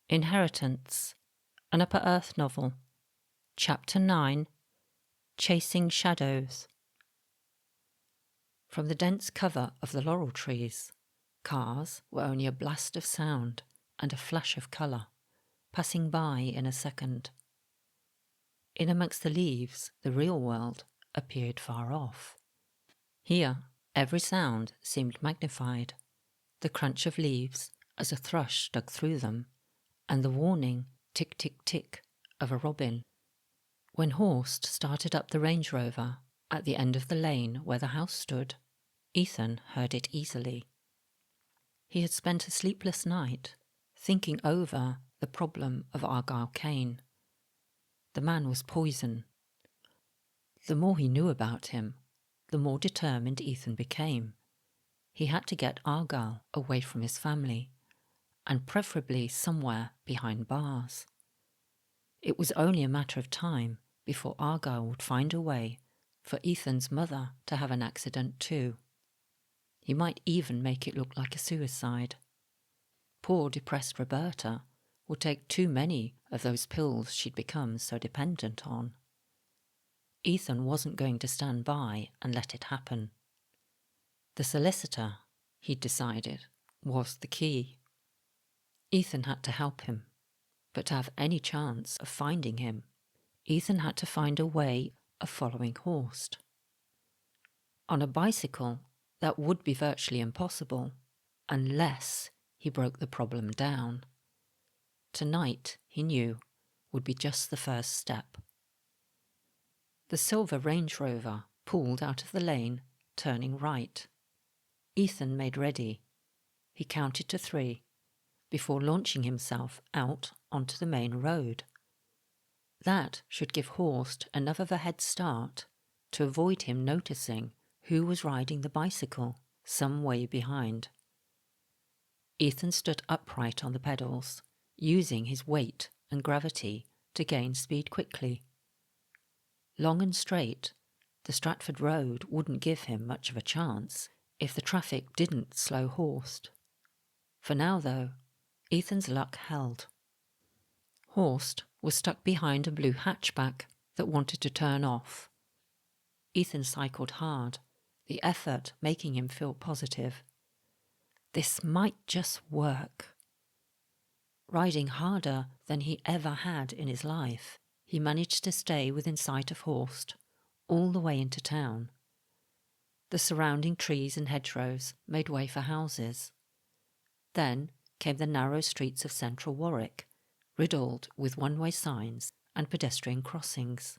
Inheritance, an Upper Earth novel. Chapter 9, Chasing Shadows. From the dense cover of the laurel trees, cars were only a blast of sound and a flash of colour, passing by in a second. In amongst the leaves, the real world appeared far off. Here, every sound seemed magnified, the crunch of leaves as a thrush dug through them, and the warning tick-tick-tick of a robin. When Horst started up the Range Rover at the end of the lane where the house stood, Ethan heard it easily. He had spent a sleepless night thinking over the problem of Argyle Kane. The man was poison. The more he knew about him, the more determined Ethan became. He had to get Argyle away from his family, and preferably somewhere behind bars. It was only a matter of time before Argyle would find a way for Ethan's mother to have an accident too. He might even make it look like a suicide. Poor depressed Roberta would take too many of those pills she'd become so dependent on. Ethan wasn't going to stand by and let it happen. The solicitor, he'd decided, was the key. Ethan had to help him, but to have any chance of finding him, Ethan had to find a way of following Horst. On a bicycle, that would be virtually impossible, unless he broke the problem down. Tonight, he knew, would be just the first step. The silver Range Rover pulled out of the lane, turning right. Ethan made ready. He counted to 3, before launching himself out onto the main road. That should give Horst enough of a head start to avoid him noticing who was riding the bicycle some way behind. Ethan stood upright on the pedals, using his weight and gravity to gain speed quickly. Long and straight, the Stratford Road wouldn't give him much of a chance if the traffic didn't slow Horst. For now, though, Ethan's luck held. Horst was stuck behind a blue hatchback that wanted to turn off. Ethan cycled hard, the effort making him feel positive. This might just work. Riding harder than he ever had in his life, he managed to stay within sight of Horst all the way into town. The surrounding trees and hedgerows made way for houses. Then came the narrow streets of central Warwick, riddled with one-way signs and pedestrian crossings.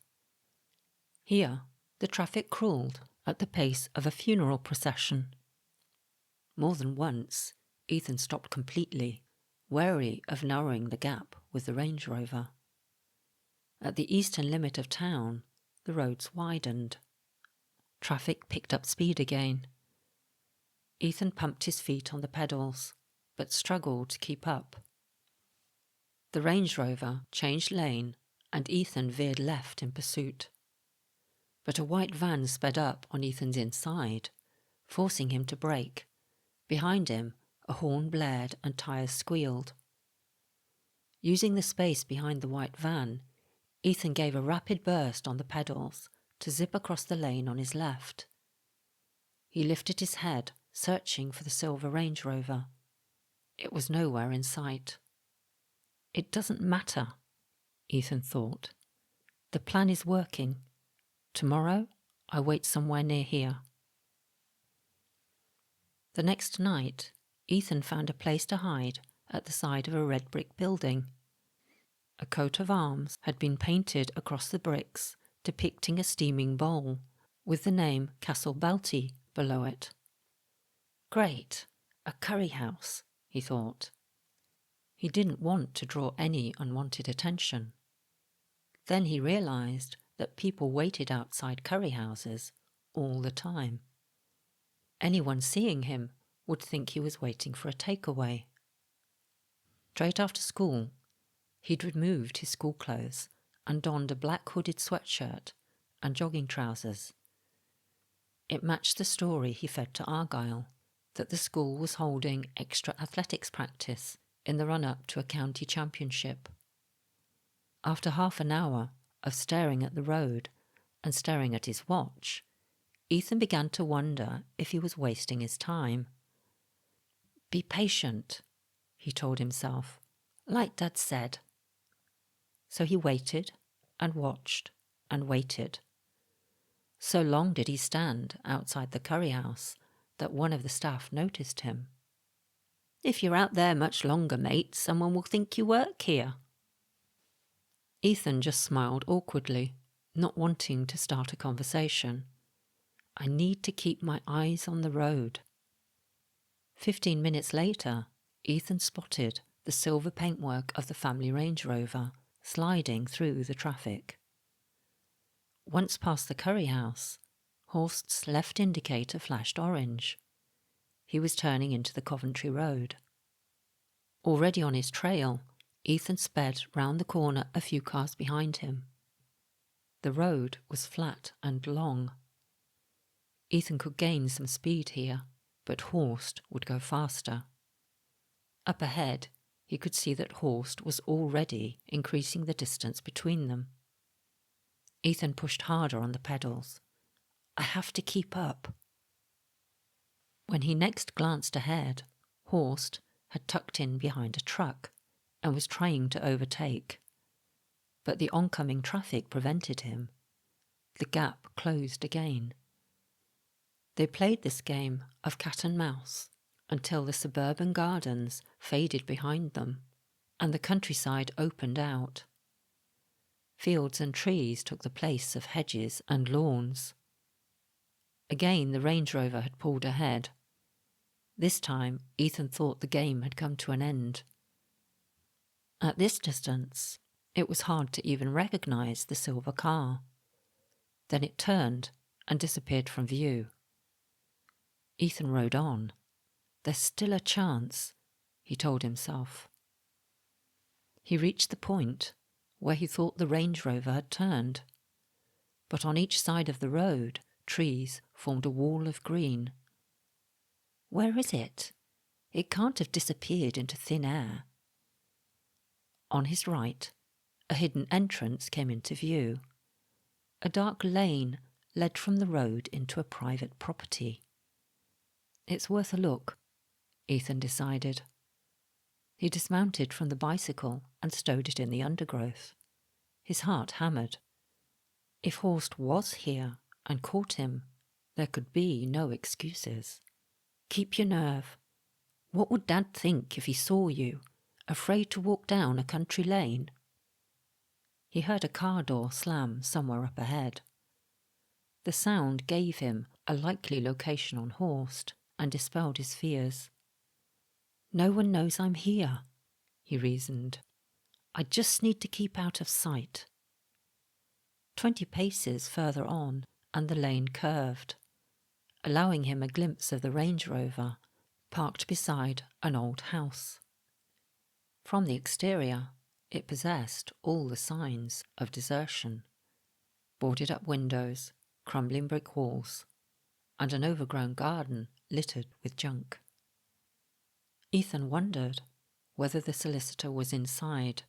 Here, the traffic crawled at the pace of a funeral procession. More than once, Ethan stopped completely, wary of narrowing the gap with the Range Rover. At the eastern limit of town, the roads widened. Traffic picked up speed again. Ethan pumped his feet on the pedals, but struggled to keep up. The Range Rover changed lane and Ethan veered left in pursuit. But a white van sped up on Ethan's inside, forcing him to brake. Behind him, a horn blared and tyres squealed. Using the space behind the white van, Ethan gave a rapid burst on the pedals to zip across the lane on his left. He lifted his head, searching for the silver Range Rover. It was nowhere in sight. It doesn't matter, Ethan thought. The plan is working. Tomorrow, I wait somewhere near here. The next night, Ethan found a place to hide at the side of a red brick building. A coat of arms had been painted across the bricks, depicting a steaming bowl, with the name Castle Balti below it. Great, a curry house, he thought. He didn't want to draw any unwanted attention. Then he realised that people waited outside curry houses all the time. Anyone seeing him would think he was waiting for a takeaway. Straight after school, he'd removed his school clothes and donned a black hooded sweatshirt and jogging trousers. It matched the story he fed to Argyle, that the school was holding extra athletics practice in the run-up to a county championship. After half an hour of staring at the road and staring at his watch, Ethan began to wonder if he was wasting his time. "Be patient," he told himself, like Dad said. So he waited and watched and waited. So long did he stand outside the curry house that one of the staff noticed him. "If you're out there much longer, mate, someone will think you work here." Ethan just smiled awkwardly, not wanting to start a conversation. "I need to keep my eyes on the road." 15 minutes later, Ethan spotted the silver paintwork of the family Range Rover sliding through the traffic. Once past the curry house, Horst's left indicator flashed orange. He was turning into the Coventry Road. Already on his trail, Ethan sped round the corner a few cars behind him. The road was flat and long. Ethan could gain some speed here, but Horst would go faster. Up ahead, he could see that Horst was already increasing the distance between them. Ethan pushed harder on the pedals. "I have to keep up." When he next glanced ahead, Horst had tucked in behind a truck and was trying to overtake. But the oncoming traffic prevented him. The gap closed again. They played this game of cat and mouse until the suburban gardens faded behind them and the countryside opened out. Fields and trees took the place of hedges and lawns. Again the Range Rover had pulled ahead. This time Ethan thought the game had come to an end. At this distance, it was hard to even recognise the silver car. Then it turned and disappeared from view. Ethan rode on. "There's still a chance," he told himself. He reached the point where he thought the Range Rover had turned. But on each side of the road, trees formed a wall of green. Where is it? It can't have disappeared into thin air. On his right, a hidden entrance came into view. A dark lane led from the road into a private property. "It's worth a look," Ethan decided. He dismounted from the bicycle and stowed it in the undergrowth. His heart hammered. If Horst was here and caught him, there could be no excuses. "Keep your nerve. What would Dad think if he saw you, afraid to walk down a country lane?" He heard a car door slam somewhere up ahead. The sound gave him a likely location on Horst and dispelled his fears. "No one knows I'm here," he reasoned. "I just need to keep out of sight." 20 paces further on, and the lane curved, allowing him a glimpse of the Range Rover parked beside an old house. From the exterior, it possessed all the signs of desertion: boarded-up windows, crumbling brick walls, and an overgrown garden littered with junk. Ethan wondered whether the solicitor was inside.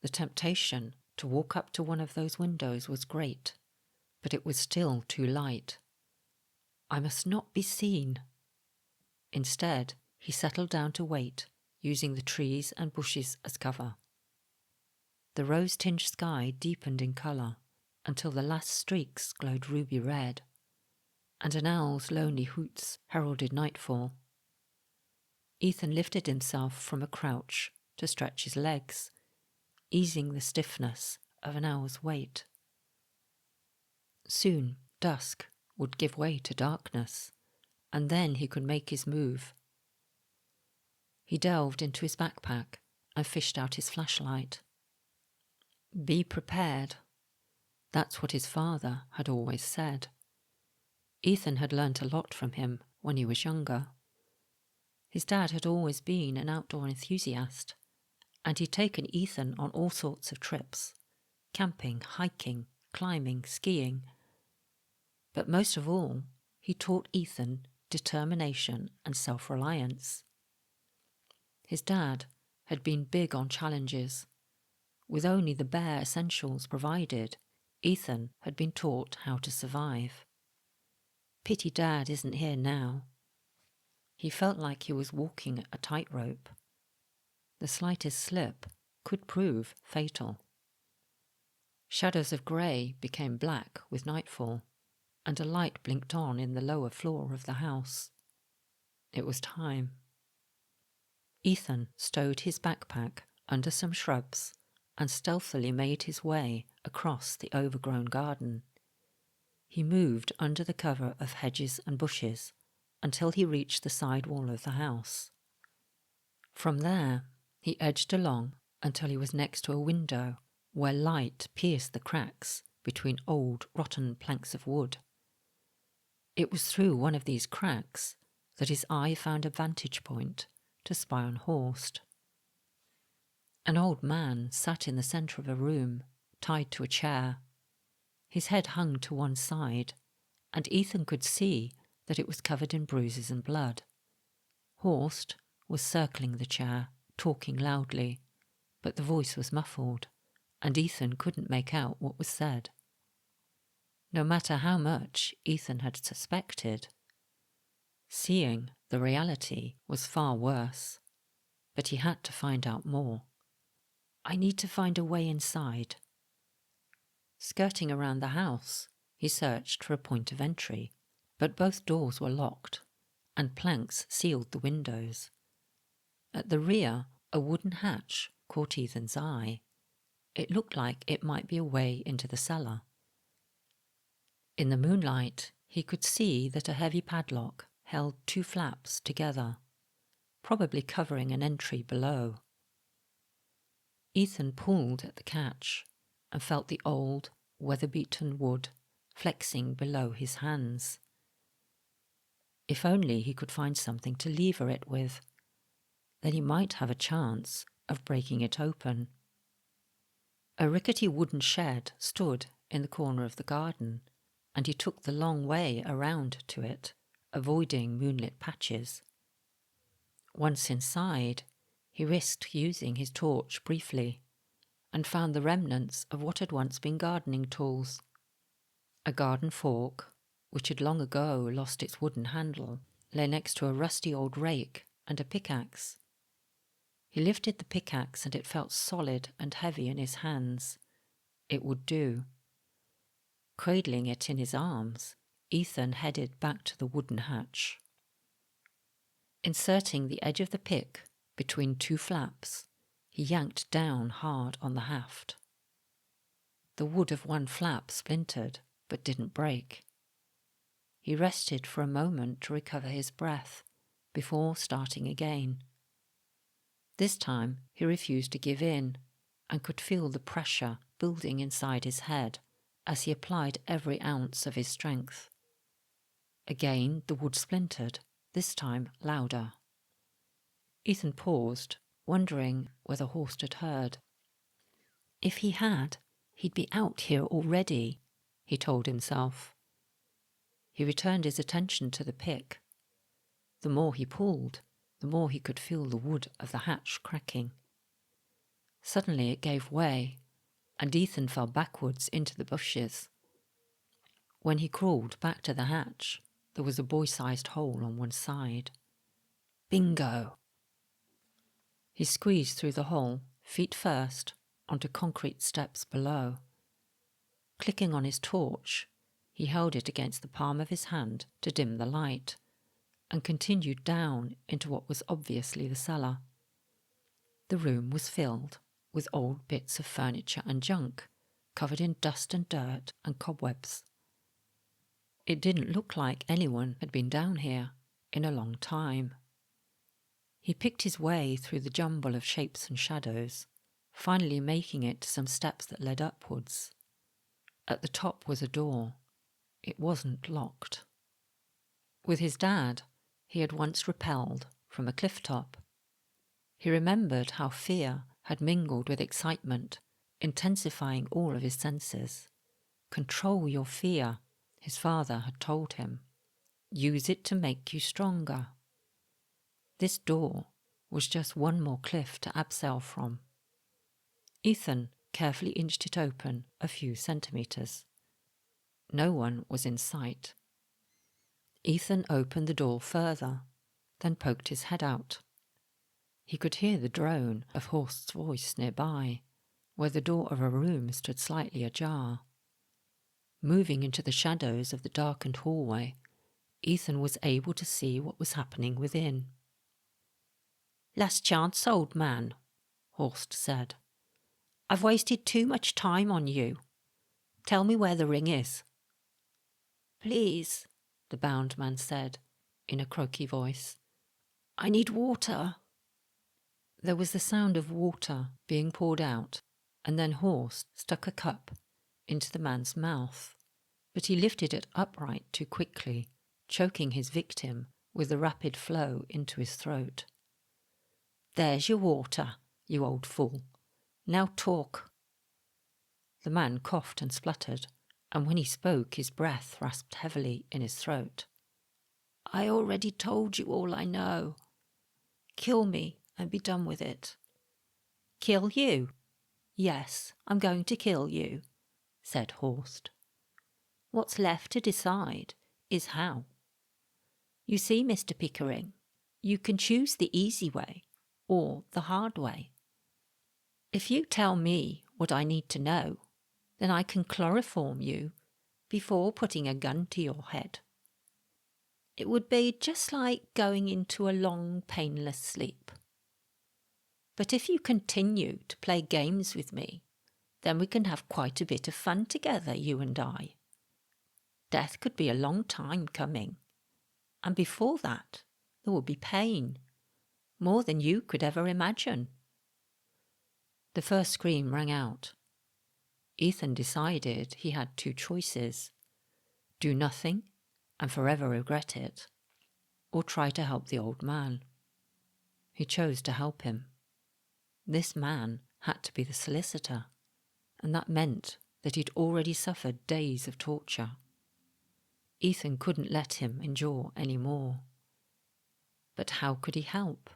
The temptation to walk up to one of those windows was great, but it was still too light. "I must not be seen." Instead, he settled down to wait, using the trees and bushes as cover. The rose-tinged sky deepened in colour until the last streaks glowed ruby red, and an owl's lonely hoots heralded nightfall. Ethan lifted himself from a crouch to stretch his legs, easing the stiffness of an hour's wait. Soon dusk would give way to darkness, and then he could make his move. He delved into his backpack and fished out his flashlight. Be prepared. That's what his father had always said. Ethan had learnt a lot from him when he was younger. His dad had always been an outdoor enthusiast, and he'd taken Ethan on all sorts of trips: camping, hiking, climbing, skiing. But most of all, he taught Ethan determination and self-reliance. His dad had been big on challenges. With only the bare essentials provided, Ethan had been taught how to survive. Pity Dad isn't here now. He felt like he was walking a tightrope. The slightest slip could prove fatal. Shadows of grey became black with nightfall, and a light blinked on in the lower floor of the house. It was time. Ethan stowed his backpack under some shrubs and stealthily made his way across the overgrown garden. He moved under the cover of hedges and bushes until he reached the side wall of the house. From there, he edged along until he was next to a window where light pierced the cracks between old, rotten planks of wood. It was through one of these cracks that his eye found a vantage point to spy on Horst. An old man sat in the centre of a room, tied to a chair. His head hung to one side, and Ethan could see that it was covered in bruises and blood. Horst was circling the chair, talking loudly, but the voice was muffled, and Ethan couldn't make out what was said. No matter how much Ethan had suspected, seeing the reality was far worse, but he had to find out more. I need to find a way inside. Skirting around the house, he searched for a point of entry, but both doors were locked, and planks sealed the windows. At the rear, a wooden hatch caught Ethan's eye. It looked like it might be a way into the cellar. In the moonlight, he could see that a heavy padlock held two flaps together, probably covering an entry below. Ethan pulled at the catch and felt the old, weather-beaten wood flexing below his hands. If only he could find something to lever it with, then he might have a chance of breaking it open. A rickety wooden shed stood in the corner of the garden, and he took the long way around to it, avoiding moonlit patches. Once inside, he risked using his torch briefly, and found the remnants of what had once been gardening tools. A garden fork, which had long ago lost its wooden handle, lay next to a rusty old rake and a pickaxe. He lifted the pickaxe and it felt solid and heavy in his hands. It would do. Cradling it in his arms, Ethan headed back to the wooden hatch. Inserting the edge of the pick between two flaps, he yanked down hard on the haft. The wood of one flap splintered, but didn't break. He rested for a moment to recover his breath, before starting again. This time he refused to give in, and could feel the pressure building inside his head as he applied every ounce of his strength. Again the wood splintered, this time louder. Ethan paused, wondering whether Horst had heard. If he had, he'd be out here already, he told himself. He returned his attention to the pick. The more he pulled, the more he could feel the wood of the hatch cracking. Suddenly it gave way, and Ethan fell backwards into the bushes. When he crawled back to the hatch, there was a boy-sized hole on one side. Bingo! He squeezed through the hole, feet first, onto concrete steps below. Clicking on his torch, he held it against the palm of his hand to dim the light, and continued down into what was obviously the cellar. The room was filled with old bits of furniture and junk, covered in dust and dirt and cobwebs. It didn't look like anyone had been down here in a long time. He picked his way through the jumble of shapes and shadows, finally making it to some steps that led upwards. At the top was a door. It wasn't locked. With his dad, he had once rappelled from a cliff top. He remembered how fear had mingled with excitement, intensifying all of his senses. Control your fear, his father had told him. Use it to make you stronger. This door was just one more cliff to abseil from. Ethan carefully inched it open a few centimetres. No one was in sight. Ethan opened the door further, then poked his head out. He could hear the drone of Horst's voice nearby, where the door of a room stood slightly ajar. Moving into the shadows of the darkened hallway, Ethan was able to see what was happening within. "Last chance, old man," Horst said. "I've wasted too much time on you. Tell me where the ring is." "Please," the bound man said, in a croaky voice. "I need water." There was the sound of water being poured out, and then Horst stuck a cup into the man's mouth, but he lifted it upright too quickly, choking his victim with the rapid flow into his throat. "There's your water, you old fool. Now talk." The man coughed and spluttered, and when he spoke his breath rasped heavily in his throat. "I already told you all I know. Kill me and be done with it." "Kill you?" "Yes, I'm going to kill you," said Horst. "What's left to decide is how. You see, Mr. Pickering, you can choose the easy way or the hard way. If you tell me what I need to know, then I can chloroform you before putting a gun to your head. It would be just like going into a long, painless sleep. But if you continue to play games with me, then we can have quite a bit of fun together, you and I. Death could be a long time coming, and before that there will be pain, more than you could ever imagine." The first scream rang out. Ethan decided he had two choices: do nothing and forever regret it, or try to help the old man. He chose to help him. This man had to be the solicitor, and that meant that he'd already suffered days of torture. Ethan couldn't let him endure any more. But how could he help?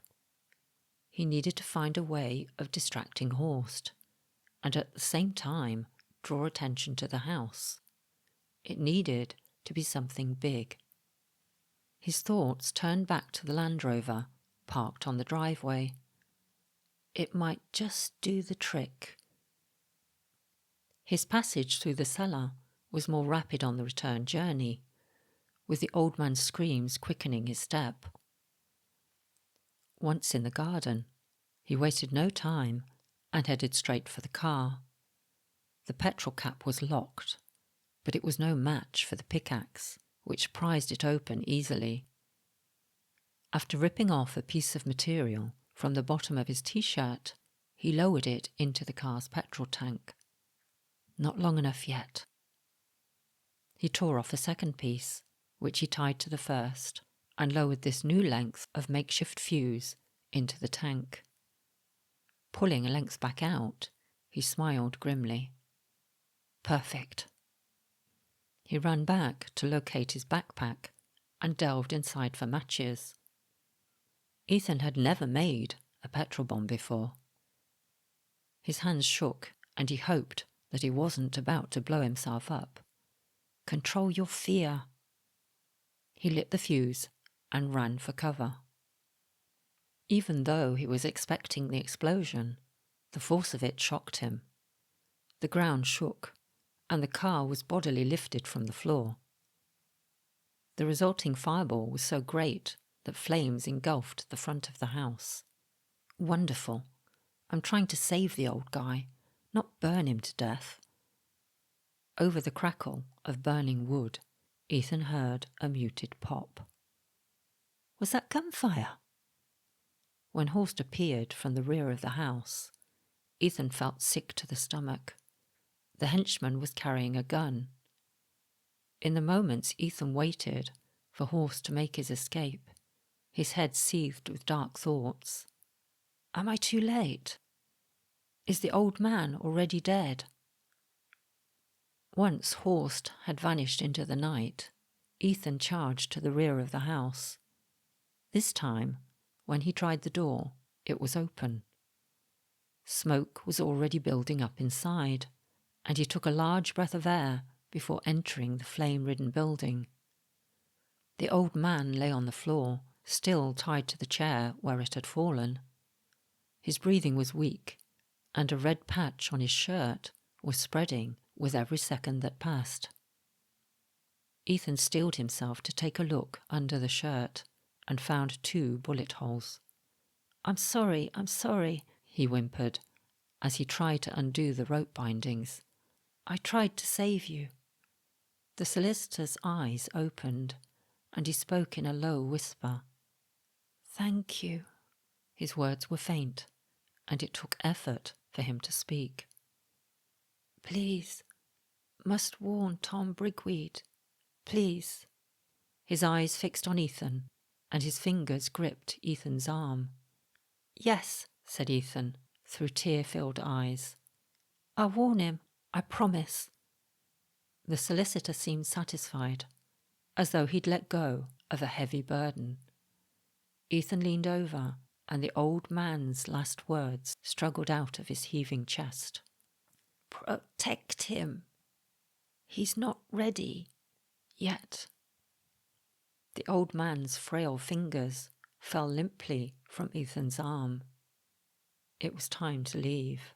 He needed to find a way of distracting Horst, and at the same time draw attention to the house. It needed to be something big. His thoughts turned back to the Land Rover, parked on the driveway. It might just do the trick. His passage through the cellar was more rapid on the return journey, with the old man's screams quickening his step. Once in the garden, he wasted no time and headed straight for the car. The petrol cap was locked, but it was no match for the pickaxe, which prized it open easily. After ripping off a piece of material from the bottom of his t-shirt, he lowered it into the car's petrol tank. Not long enough yet. He tore off a second piece, which he tied to the first, and lowered this new length of makeshift fuse into the tank. Pulling a length back out, he smiled grimly. Perfect. He ran back to locate his backpack and delved inside for matches. Ethan had never made a petrol bomb before. His hands shook, and he hoped that he wasn't about to blow himself up. Control your fear. He lit the fuse and ran for cover. Even though he was expecting the explosion, the force of it shocked him. The ground shook, and the car was bodily lifted from the floor. The resulting fireball was so great that flames engulfed the front of the house. Wonderful. I'm trying to save the old guy, not burn him to death. Over the crackle of burning wood, Ethan heard a muted pop. Was that gunfire? When Horst appeared from the rear of the house, Ethan felt sick to the stomach. The henchman was carrying a gun. In the moments Ethan waited for Horst to make his escape, his head seethed with dark thoughts. Am I too late? Is the old man already dead? Once Horst had vanished into the night, Ethan charged to the rear of the house. This time, when he tried the door, It was open. Smoke was already building up inside, and he took a large breath of air before entering the flame-ridden building. The old man lay on the floor, still tied to the chair where it had fallen. His breathing was weak, and a red patch on his shirt was spreading with every second that passed. Ethan steeled himself to take a look under the shirt and found 2 bullet holes. I'm sorry, he whimpered as he tried to undo the rope bindings. I tried to save you. The solicitor's eyes opened, and he spoke in a low whisper. Thank you. His words were faint, and it took effort for him to speak. Please, must warn Tom Brygwead. Please. His eyes fixed on Ethan, and his fingers gripped Ethan's arm. Yes, said Ethan, through tear-filled eyes. I'll warn him, I promise. The solicitor seemed satisfied, as though he'd let go of a heavy burden. Ethan leaned over, and the old man's last words struggled out of his heaving chest. Protect him. He's not ready yet. The old man's frail fingers fell limply from Ethan's arm. It was time to leave.